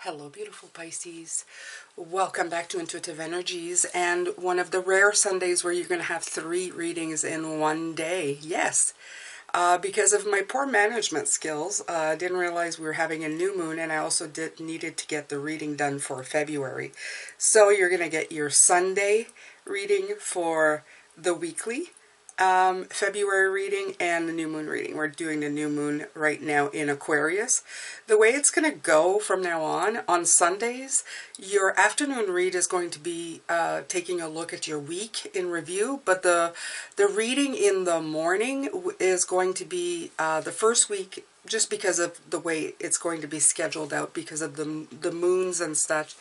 Hello, beautiful Pisces. Welcome back to Intuitive Energies, and one of the rare Sundays where you're going to have 3 readings in one day. Yes, because of my poor management skills, I didn't realize we were having a new moon, and I also needed to get the reading done for February. So you're going to get your Sunday reading for the weekly February reading and the new moon reading. We're doing the new moon right now in Aquarius. The way it's going to go from now on Sundays, your afternoon read is going to be taking a look at your week in review, but the reading in the morning is going to be the first week, just because of the way it's going to be scheduled out because of the moons and such.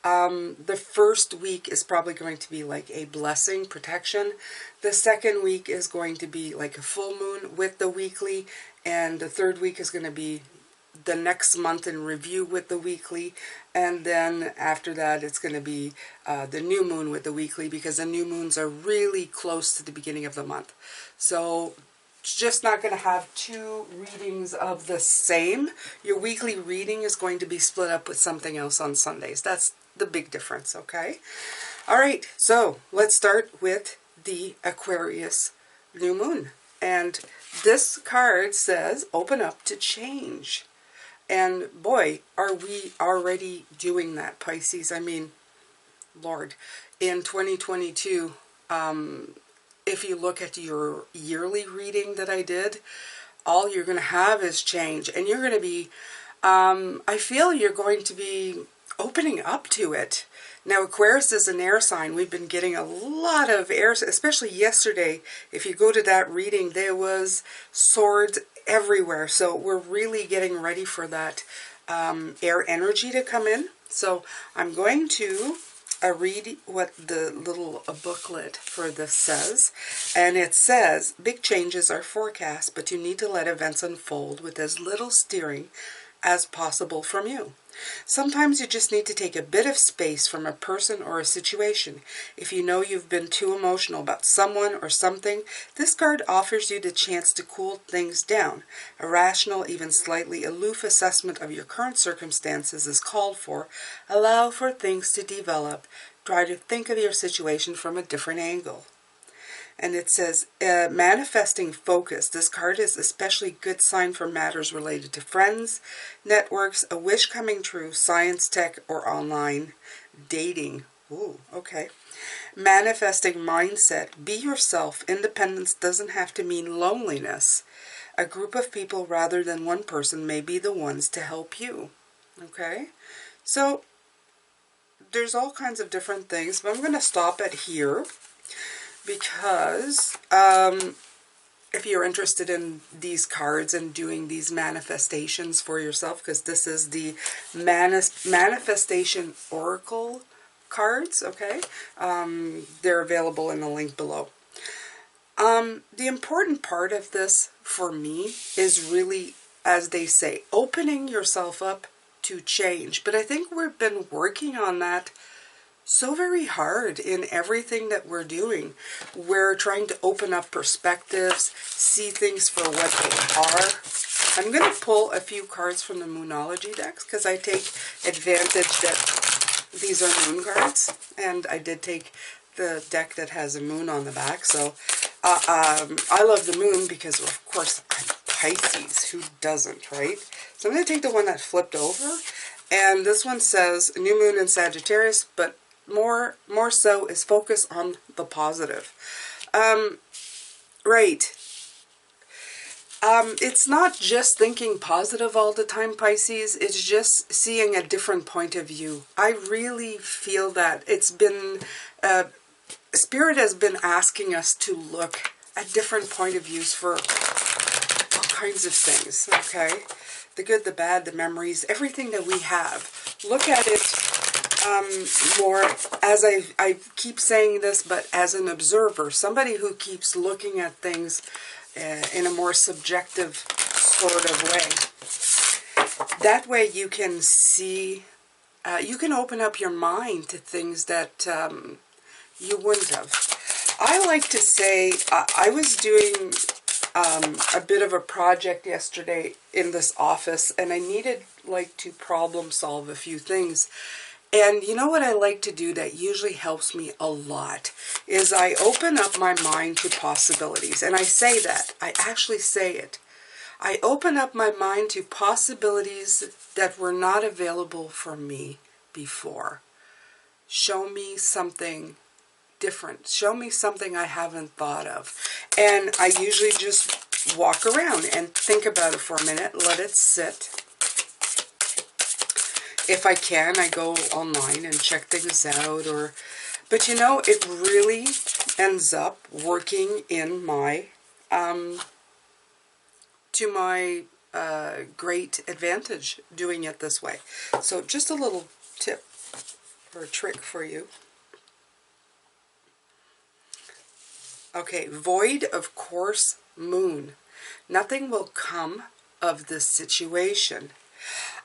The first week is probably going to be like a blessing, protection. The second week is going to be like a full moon with the weekly. And the third week is going to be the next month in review with the weekly. And then after that, it's going to be the new moon with the weekly, because the new moons are really close to the beginning of the month. So it's just not going to have 2 readings of the same. Your weekly reading is going to be split up with something else on Sundays. That's the big difference, okay? All right, so let's start with the Aquarius new moon. And this card says, open up to change. And boy, are we already doing that, Pisces. I mean, Lord, in 2022, if you look at your yearly reading that I did, all you're going to have is change. And you're going to be, I feel you're going to be opening up to it. Now, Aquarius is an air sign. We've been getting a lot of air, especially yesterday. If you go to that reading, there was swords everywhere. So we're really getting ready for that air energy to come in. So I'm going to read what the little booklet for this says. And it says, big changes are forecast, but you need to let events unfold with as little steering as possible from you. Sometimes you just need to take a bit of space from a person or a situation. If you know you've been too emotional about someone or something, this card offers you the chance to cool things down. A rational, even slightly aloof assessment of your current circumstances is called for. Allow for things to develop. Try to think of your situation from a different angle. And it says, manifesting focus. This card is especially good sign for matters related to friends, networks, a wish coming true, science, tech, or online dating. Ooh, okay. Manifesting mindset. Be yourself. Independence doesn't have to mean loneliness. A group of people rather than one person may be the ones to help you. Okay? So, there's all kinds of different things, but I'm going to stop at here. Because if you're interested in these cards and doing these manifestations for yourself, because this is the manifestation oracle cards, okay? They're available in the link below. The important part of this for me is really, as they say, opening yourself up to change. But I think we've been working on that so very hard in everything that we're doing. We're trying to open up perspectives, see things for what they are. I'm going to pull a few cards from the Moonology decks because I take advantage that these are moon cards. And I did take the deck that has a moon on the back. So I love the moon because, of course, I'm Pisces. Who doesn't, right? So I'm going to take the one that flipped over. And this one says new moon in Sagittarius, but more so is focus on the positive. Right. It's not just thinking positive all the time, Pisces. It's just seeing a different point of view. I really feel that it's been, Spirit has been asking us to look at different point of views for all kinds of things, okay? The good, the bad, the memories, everything that we have. Look at it more, as I keep saying this, but as an observer, somebody who keeps looking at things in a more subjective sort of way. That way you can see, you can open up your mind to things that you wouldn't have. I like to say, I was doing a bit of a project yesterday in this office, and I needed like to problem solve a few things. And you know what I like to do that usually helps me a lot is I open up my mind to possibilities. And I say that. I actually say it. I open up my mind to possibilities that were not available for me before. Show me something different. Show me something I haven't thought of. And I usually just walk around and think about it for a minute, let it sit. If I can, I go online and check things out, but you know, it really ends up working in my, to my great advantage doing it this way. So just a little tip or a trick for you. Okay, void of course moon. Nothing will come of this situation.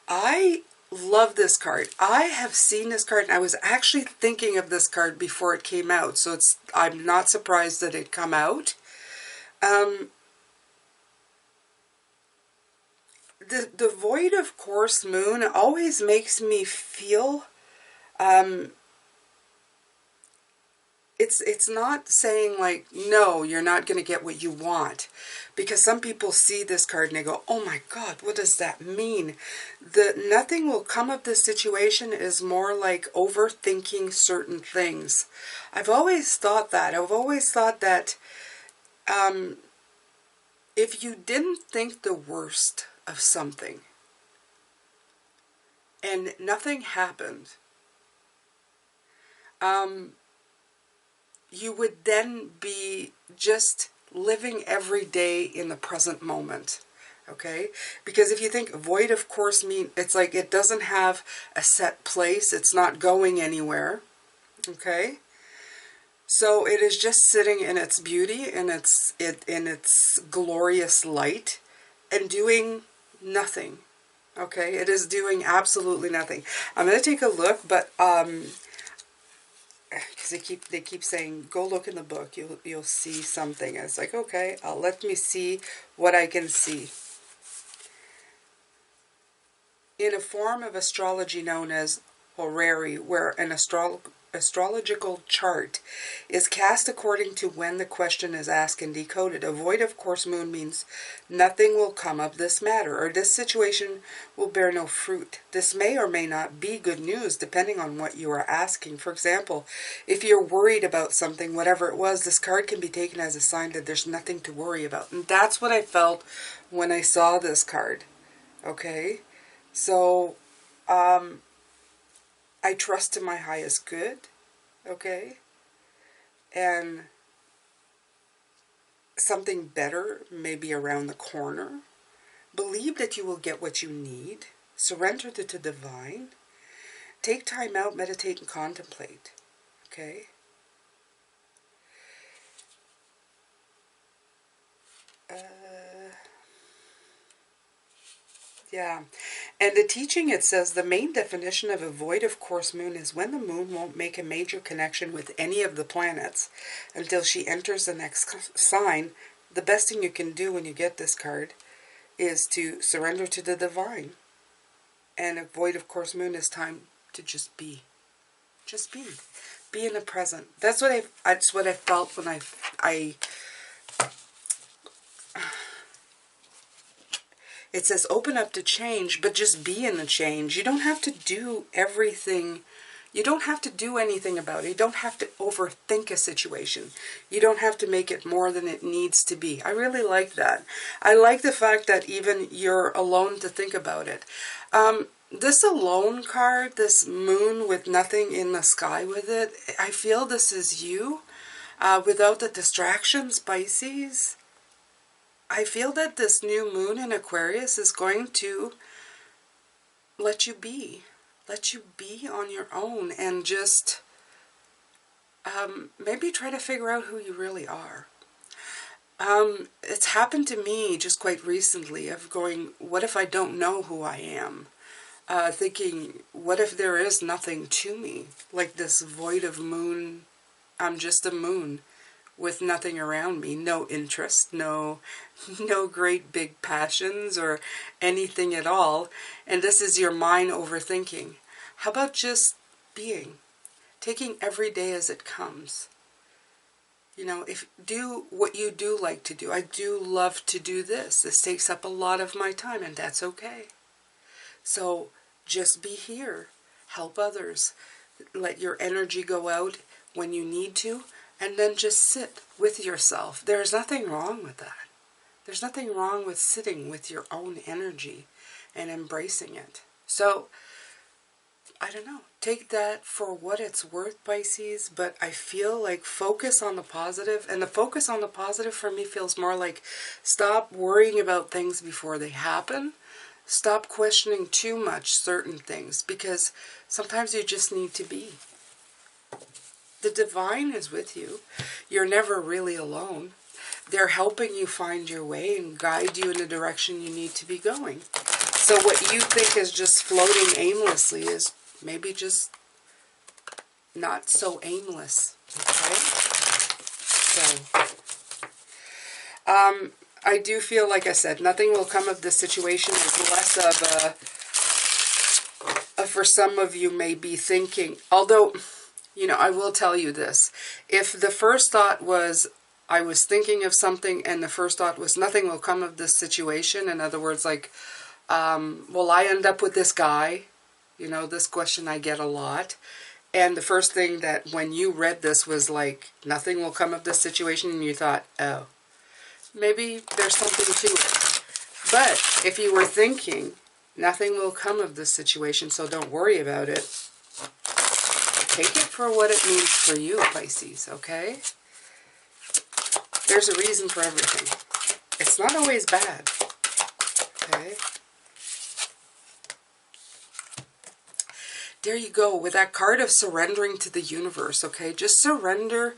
I love this card. I have seen this card, and I was actually thinking of this card before it came out, so I'm not surprised that it come out. The void of course moon always makes me feel it's not saying like, no, you're not going to get what you want. Because some people see this card and they go, oh my God, what does that mean? The nothing will come of this situation is more like overthinking certain things. I've always thought that. I've always thought that if you didn't think the worst of something and nothing happened, you would then be just living every day in the present moment, okay? Because if you think void of course mean, it's like it doesn't have a set place, it's not going anywhere, okay? So it is just sitting in its beauty, in its glorious light, and doing nothing, okay? It is doing absolutely nothing. I'm going to take a look, but because they keep saying, go look in the book, you'll see something. And it's like, okay, let me see what I can see. In a form of astrology known as horary, where an astrological chart is cast according to when the question is asked and decoded, a void of course moon means nothing will come of this matter, or this situation will bear no fruit. This may or may not be good news depending on what you are asking. For example, if you're worried about something, whatever it was, this card can be taken as a sign that there's nothing to worry about. And that's what I felt when I saw this card. Okay? So, I trust in my highest good, okay? And something better may be around the corner. Believe that you will get what you need. Surrender to the divine. Take time out, meditate, and contemplate, okay? Yeah, and the teaching, it says the main definition of a void of course moon is when the moon won't make a major connection with any of the planets until she enters the next sign. The best thing you can do when you get this card is to surrender to the divine. And a void of course moon is time to just be. Just be. Be in the present. That's what I felt when I it says open up to change, but just be in the change. You don't have to do everything. You don't have to do anything about it. You don't have to overthink a situation. You don't have to make it more than it needs to be. I really like that. I like the fact that even you're alone to think about it. This alone card, this moon with nothing in the sky with it, I feel this is you. Without the distractions, Pisces. I feel that this new moon in Aquarius is going to let you be on your own, and just maybe try to figure out who you really are. It's happened to me just quite recently of going, what if I don't know who I am? Thinking, what if there is nothing to me? Like this void of moon, I'm just a moon with nothing around me, no interest, no great big passions or anything at all. And this is your mind overthinking. How about just being, taking every day as it comes? You know, do what you do like to do. I do love to do this. This takes up a lot of my time, and that's okay. So just be here. Help others. Let your energy go out when you need to, and then just sit with yourself. There's nothing wrong with that. There's nothing wrong with sitting with your own energy and embracing it. So, I don't know. Take that for what it's worth, Pisces, but I feel like focus on the positive. And the focus on the positive for me feels more like stop worrying about things before they happen. Stop questioning too much certain things, because sometimes you just need to be. The divine is with you. You're never really alone. They're helping you find your way and guide you in the direction you need to be going. So what you think is just floating aimlessly is maybe just not so aimless. Okay? So, I do feel, like I said, nothing will come of this situation. Is less of for some of you may be thinking, although, you know, I will tell you this. If the first thought was, I was thinking of something, and the first thought was, nothing will come of this situation, in other words, like, will I end up with this guy? You know, this question I get a lot. And the first thing that when you read this was like, nothing will come of this situation, and you thought, oh, maybe there's something to it. But if you were thinking, nothing will come of this situation, so don't worry about it, take it for what it means for you, Pisces, okay? There's a reason for everything. It's not always bad, okay? There you go, with that card of surrendering to the universe, okay? Just surrender.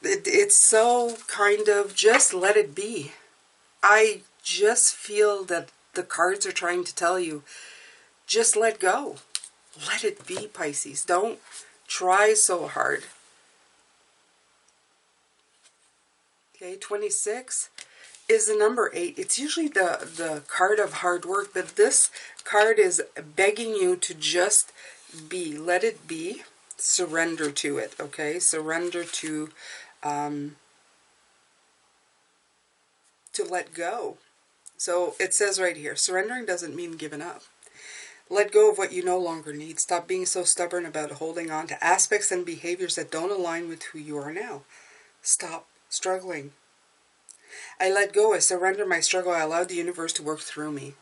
It's so kind of, just let it be. I just feel that the cards are trying to tell you, just let go. Let it be, Pisces. Don't try so hard. Okay, 26 is the number 8. It's usually the card of hard work, but this card is begging you to just be. Let it be. Surrender to it, okay? Surrender to let go. So it says right here, surrendering doesn't mean giving up. Let go of what you no longer need. Stop being so stubborn about holding on to aspects and behaviors that don't align with who you are now. Stop struggling. I let go. I surrender my struggle. I allow the universe to work through me.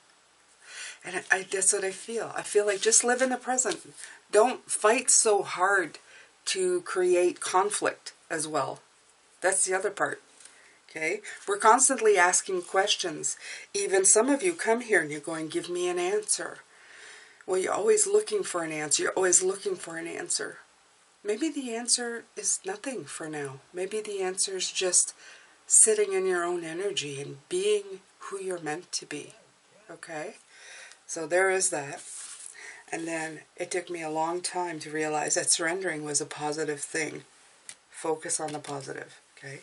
And that's what I feel. I feel like just live in the present. Don't fight so hard to create conflict as well. That's the other part. Okay? We're constantly asking questions. Even some of you come here and you're going, give me an answer. Well, you're always looking for an answer. You're always looking for an answer. Maybe the answer is nothing for now. Maybe the answer is just sitting in your own energy and being who you're meant to be. Okay? So there is that. And then it took me a long time to realize that surrendering was a positive thing. Focus on the positive. Okay?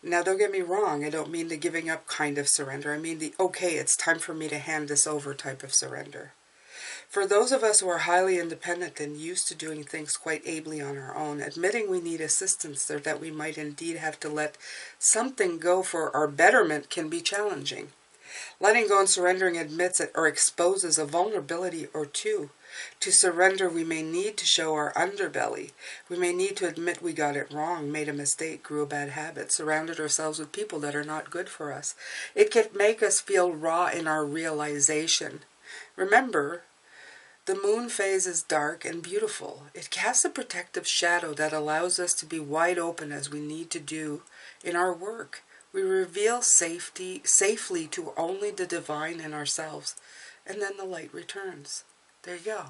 Now, don't get me wrong. I don't mean the giving up kind of surrender. I mean the, okay, it's time for me to hand this over type of surrender. For those of us who are highly independent and used to doing things quite ably on our own, admitting we need assistance or that we might indeed have to let something go for our betterment can be challenging. Letting go and surrendering admits it or exposes a vulnerability or two. To surrender, we may need to show our underbelly. We may need to admit we got it wrong, made a mistake, grew a bad habit, surrounded ourselves with people that are not good for us. It can make us feel raw in our realization. Remember, the moon phase is dark and beautiful. It casts a protective shadow that allows us to be wide open as we need to do in our work. We reveal safely to only the divine in ourselves, and then the light returns. There you go.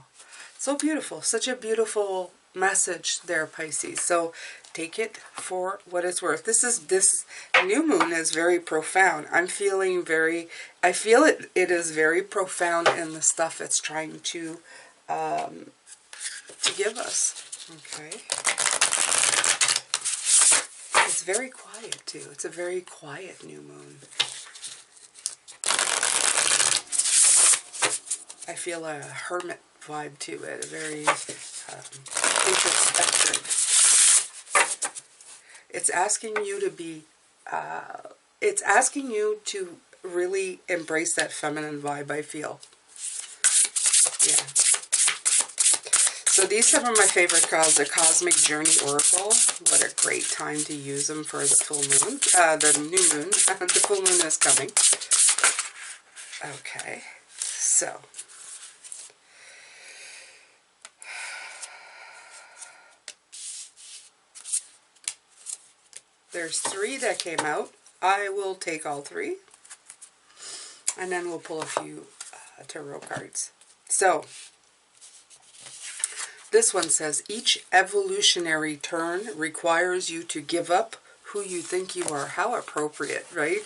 So beautiful. Such a beautiful message there, Pisces. So take it for what it's worth. This new moon is very profound. I feel it is very profound in the stuff it's trying to give us. Okay. It's very quiet too. It's a very quiet new moon. I feel a hermit vibe to it, a very introspective. It's asking you to be, it's asking you to really embrace that feminine vibe, I feel. Yeah. So these are my favorite cards, the Cosmic Journey Oracle. What a great time to use them for the full moon, the new moon. The full moon is coming. Okay, so. There's 3 that came out. I will take all 3. And then we'll pull a few tarot cards. So, this one says, each evolutionary turn requires you to give up who you think you are. How appropriate, right?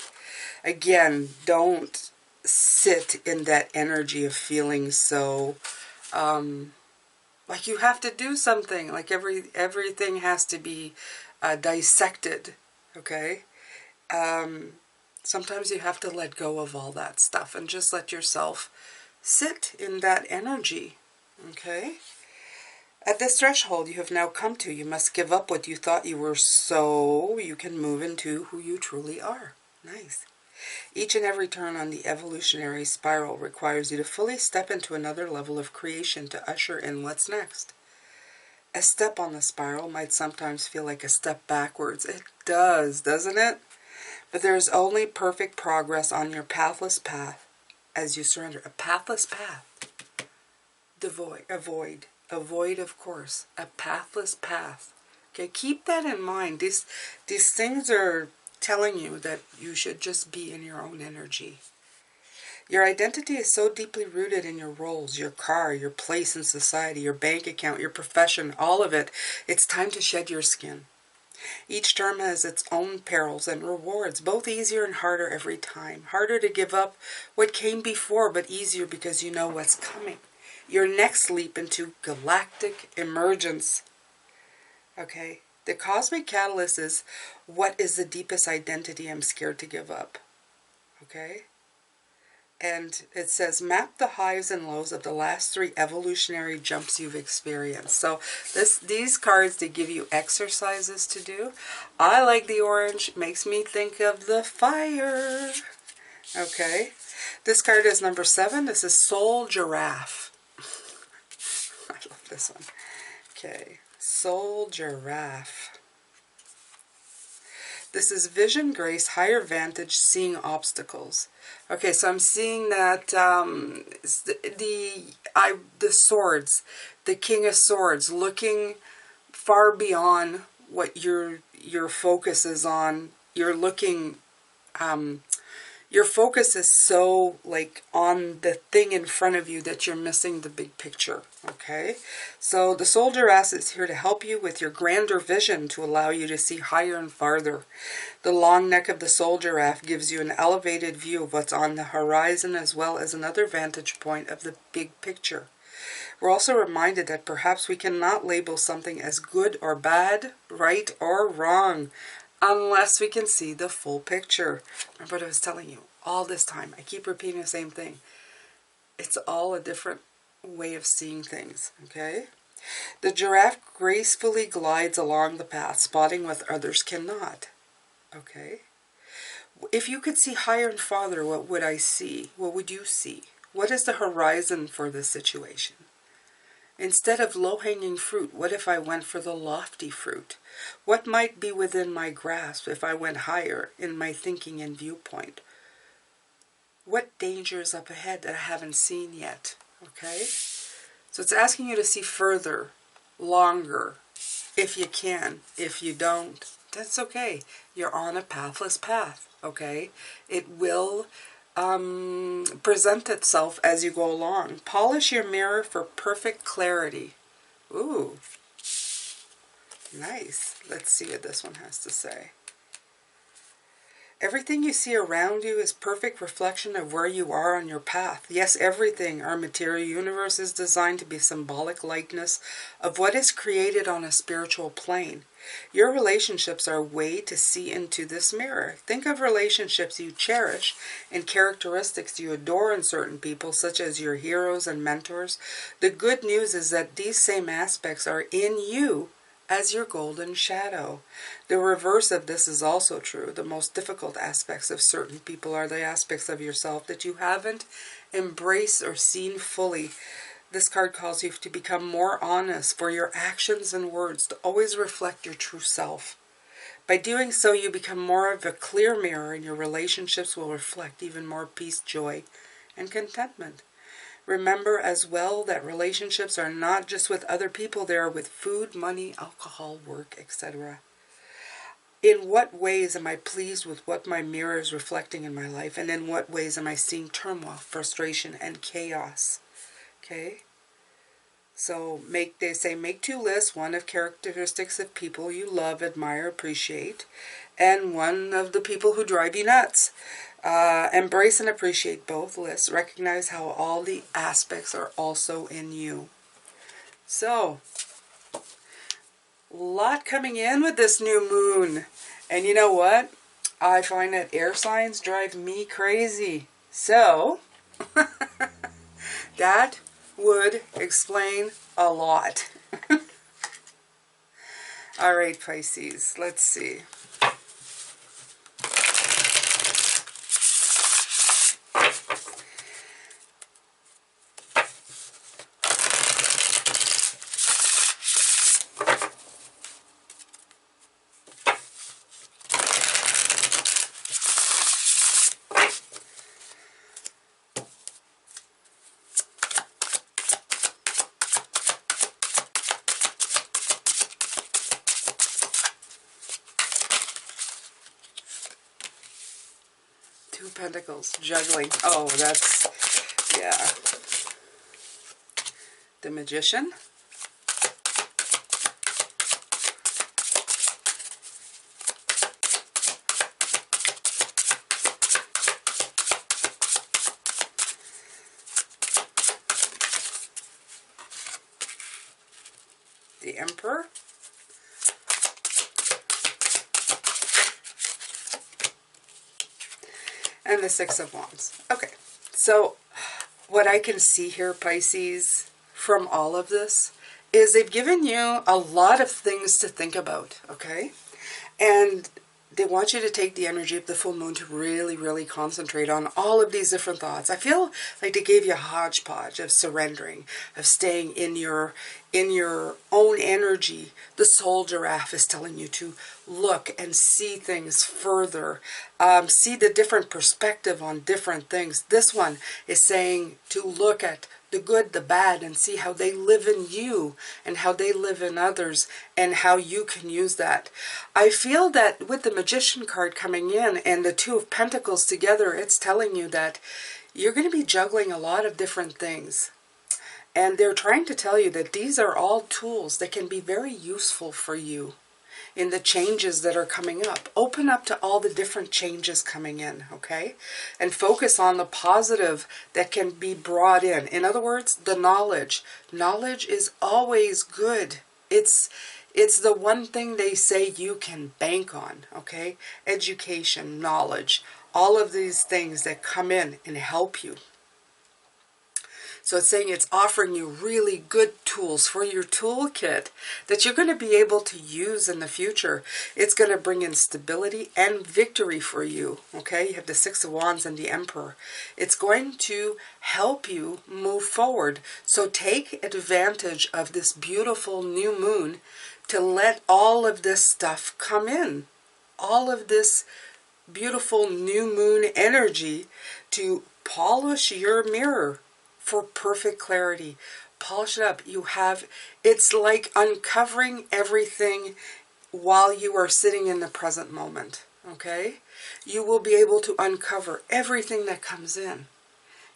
Again, don't sit in that energy of feeling so, like you have to do something. Like everything has to be dissected, okay? Sometimes you have to let go of all that stuff and just let yourself sit in that energy, okay? At this threshold you have now come to, you must give up what you thought you were so you can move into who you truly are. Nice. Each and every turn on the evolutionary spiral requires you to fully step into another level of creation to usher in what's next. A step on the spiral might sometimes feel like a step backwards. It does, doesn't it? But there is only perfect progress on your pathless path as you surrender. A pathless path. A void, of course. A pathless path. Okay, keep that in mind. These things are telling you that you should just be in your own energy. Your identity is so deeply rooted in your roles, your car, your place in society, your bank account, your profession, all of it. It's time to shed your skin. Each term has its own perils and rewards, both easier and harder every time. Harder to give up what came before, but easier because you know what's coming. Your next leap into galactic emergence. Okay? The cosmic catalyst is, what is the deepest identity I'm scared to give up? Okay? And it says, map the highs and lows of the last 3 evolutionary jumps you've experienced. So these cards, they give you exercises to do. I like the orange. It makes me think of the fire. Okay. This card is number 7. This is Soul Giraffe. I love this one. Okay. Soul Giraffe. This is Vision, Grace, Higher Vantage, Seeing Obstacles. Okay, so I'm seeing that the swords, the King of Swords, looking far beyond what your focus is on. You're looking, your focus is so like on the thing in front of you that you're missing the big picture. Okay, so the Soul Giraffe is here to help you with your grander vision to allow you to see higher and farther. The long neck of the Soul Giraffe gives you an elevated view of what's on the horizon as well as another vantage point of the big picture. We're also reminded that perhaps we cannot label something as good or bad, right or wrong, unless we can see the full picture. Remember what I was telling you all this time. I keep repeating the same thing. It's all a different way of seeing things, okay? The giraffe gracefully glides along the path, spotting what others cannot, okay? If you could see higher and farther, what would I see? What would you see? What is the horizon for this situation? Instead of low-hanging fruit, what if I went for the lofty fruit? What might be within my grasp if I went higher in my thinking and viewpoint? What danger is up ahead that I haven't seen yet? Okay? So it's asking you to see further, longer, if you can. If you don't, that's okay. You're on a pathless path, okay? It will present itself as you go along. Polish your mirror for perfect clarity. Ooh, nice. Let's see what this one has to say. Everything you see around you is perfect reflection of where you are on your path. Yes, everything, our material universe is designed to be symbolic likeness of what is created on a spiritual plane. Your relationships are a way to see into this mirror. Think of relationships you cherish and characteristics you adore in certain people, such as your heroes and mentors. The good news is that these same aspects are in you as your golden shadow. The reverse of this is also true. The most difficult aspects of certain people are the aspects of yourself that you haven't embraced or seen fully. This card calls you to become more honest, for your actions and words to always reflect your true self. By doing so, you become more of a clear mirror, and your relationships will reflect even more peace, joy, and contentment. Remember as well that relationships are not just with other people, they are with food, money, alcohol, work, etc. In what ways am I pleased with what my mirror is reflecting in my life? And in what ways am I seeing turmoil, frustration, and chaos? Okay? So they say make 2 lists, one of characteristics of people you love, admire, appreciate, and one of the people who drive you nuts. Embrace and appreciate both lists. Recognize how all the aspects are also in you. So, a lot coming in with this new moon. And you know what? I find that air signs drive me crazy. So, that would explain a lot. All right, Pisces, let's see. Two Pentacles, juggling. Oh, that's, yeah. The Magician. The Emperor. And the Six of Wands. Okay, so what I can see here, Pisces, from all of this, is they've given you a lot of things to think about, okay? And they want you to take the energy of the full moon to really, really concentrate on all of these different thoughts. I feel like they gave you a hodgepodge of surrendering, of staying in your own energy. The soul giraffe is telling you to look and see things further, see the different perspective on different things. This one is saying to look at the good, the bad, and see how they live in you and how they live in others and how you can use that. I feel that with the Magician card coming in and the Two of Pentacles together, it's telling you that you're going to be juggling a lot of different things. And they're trying to tell you that these are all tools that can be very useful for you in the changes that are coming up. Open up to all the different changes coming in, okay? And focus on the positive that can be brought in. In other words, the knowledge. Knowledge is always good. It's the one thing they say you can bank on, okay? Education, knowledge, all of these things that come in and help you. So it's saying it's offering you really good tools for your toolkit that you're going to be able to use in the future. It's going to bring in stability and victory for you. Okay, you have the Six of Wands and the Emperor. It's going to help you move forward. So take advantage of this beautiful new moon to let all of this stuff come in. All of this beautiful new moon energy to polish your mirror for perfect clarity. Polish it up. It's like uncovering everything while you are sitting in the present moment, okay? You will be able to uncover everything that comes in.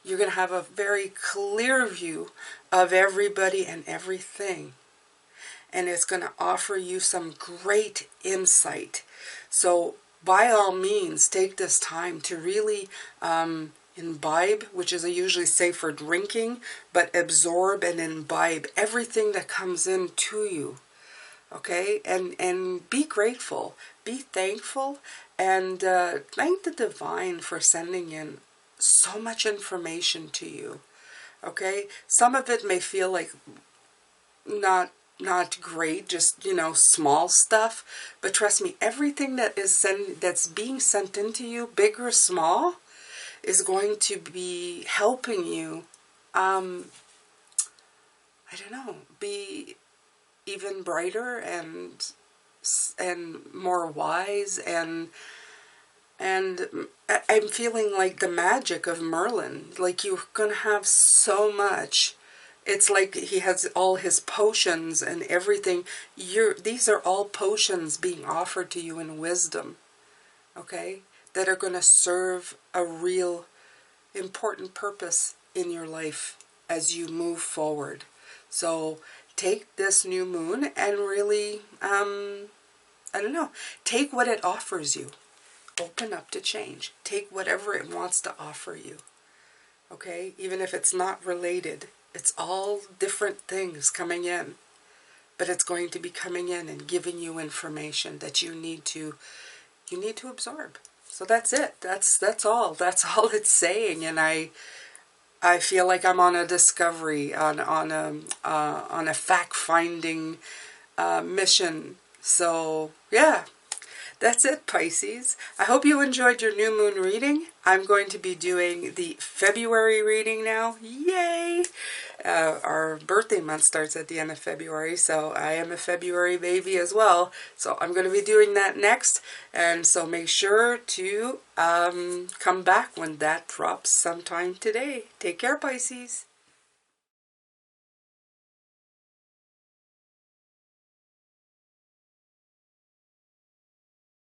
You're going to have a very clear view of everybody and everything. And it's going to offer you some great insight. So by all means, take this time to really imbibe, which is usually safe for drinking, but absorb and imbibe everything that comes in to you. Okay, and be grateful, be thankful, and thank the divine for sending in so much information to you. Okay, some of it may feel like not great, just, you know, small stuff, but trust me, everything that's being sent into you, big or small, is going to be helping you, I don't know, be even brighter and more wise, and I'm feeling like the magic of Merlin. Like, you're gonna have so much. It's like he has all his potions and everything. These are all potions being offered to you in wisdom, okay, that are going to serve a real important purpose in your life as you move forward. So take this new moon and really, I don't know, take what it offers you. Open up to change. Take whatever it wants to offer you. Okay? Even if it's not related. It's all different things coming in. But it's going to be coming in and giving you information that you need to absorb. So that's it. That's all. That's all it's saying. And I feel like I'm on a discovery, on a fact-finding mission. So yeah, that's it, Pisces. I hope you enjoyed your new moon reading. I'm going to be doing the February reading now. Yay! Our birthday month starts at the end of February, so I am a February baby as well. So I'm going to be doing that next. And so make sure to come back when that drops sometime today. Take care, Pisces.